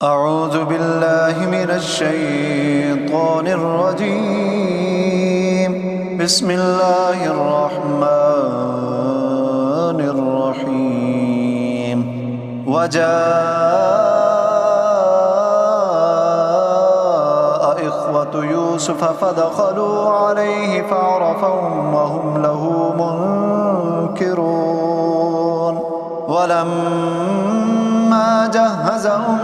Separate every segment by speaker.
Speaker 1: أعوذ بالله من الشيطان الرجيم. بسم الله الرحمن الرحيم. وجاء إخوة يوسف فدخلوا عليه فعرفهم وهم له منكرون. ولما جهزهم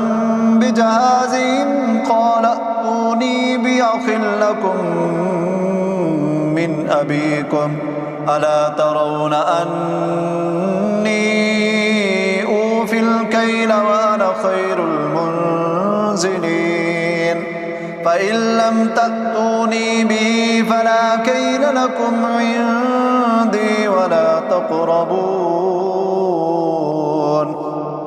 Speaker 1: بجهازهم قال ائتوني بأخ لكم من أبيكم ألا ترون أني أوفي الكيل وأنا خير المنزلين فإن لم تأتوني به فلا كيل لكم عندي ولا تقربون.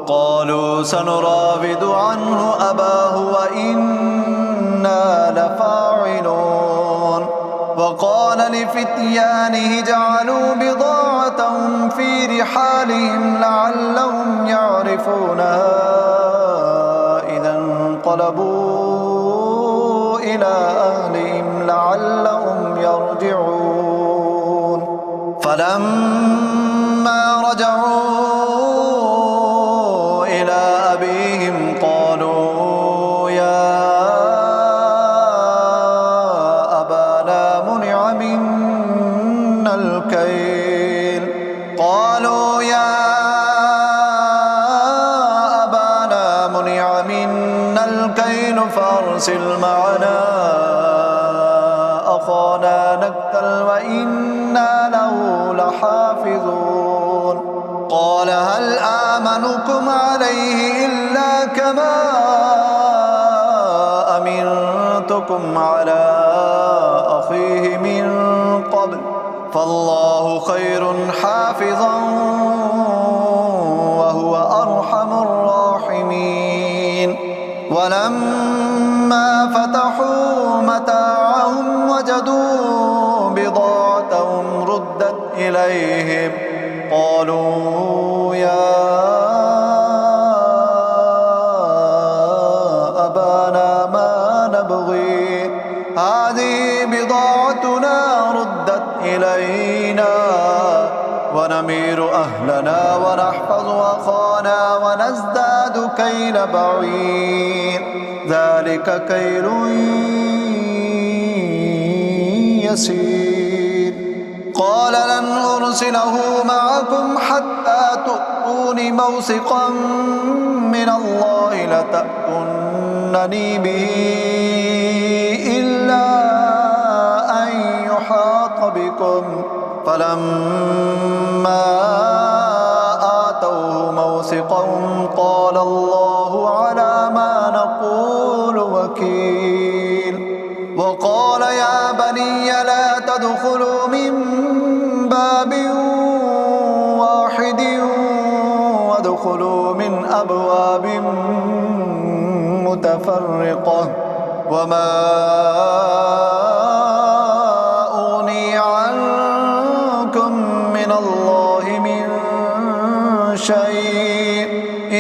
Speaker 1: قالوا سنراود عنه أباه وإنا لفاعلون. وقال لفتيانه جعلوا بضاعتهم في رحالهم لعلهم يعرفونها إذا انقلبوا إلى أهلهم لعلهم يرجعون. فلما رجعوا قالوا يا أبانا منع منا الكيل فأرسل معنا أخانا نكتل وإنا له لحافظون. قال هل آمنكم عليه إلا كما أمنتكم على أخيه من قبل فالله خير حافظا وهو أرحم الراحمين. ولما فتحوا متاعهم وجدوا بضاعتهم ردت إليهم قالوا يا أبانا ما نبغي هذه بضاعتنا ردت إلينا ونمير أهلنا ونحفظ أخانا ونزداد كيل بعير ذلك كيل يسير. قال لن أرسله معكم حتى تؤتوني موثقا من الله لتأتونني به إلا أن يحاط بكم. فلما آتوه موثقهم قال الله على ما نقول وكيل. وقال يا بني لا تدخلوا من باب واحد وادخلوا من أبواب متفرقة وما أغني عنكم من الله من شيء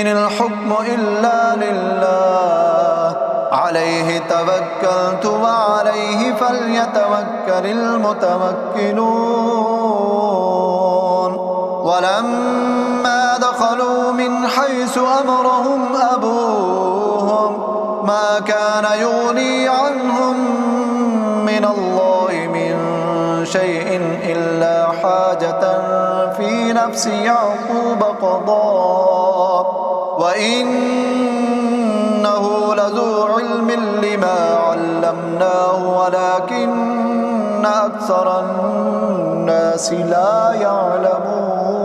Speaker 1: إن الحكم إلا لله عليه توكلت وعليه فليتوكل المتوكلون. ولما دخلوا من حيث أمرهم أبوهم ما كان يغني عنهم من الله من شيء إلا حاجة في نفس يعقوب قضاها وإنه لذو علم لما علمناه ولكن أكثر الناس لا يعلمون.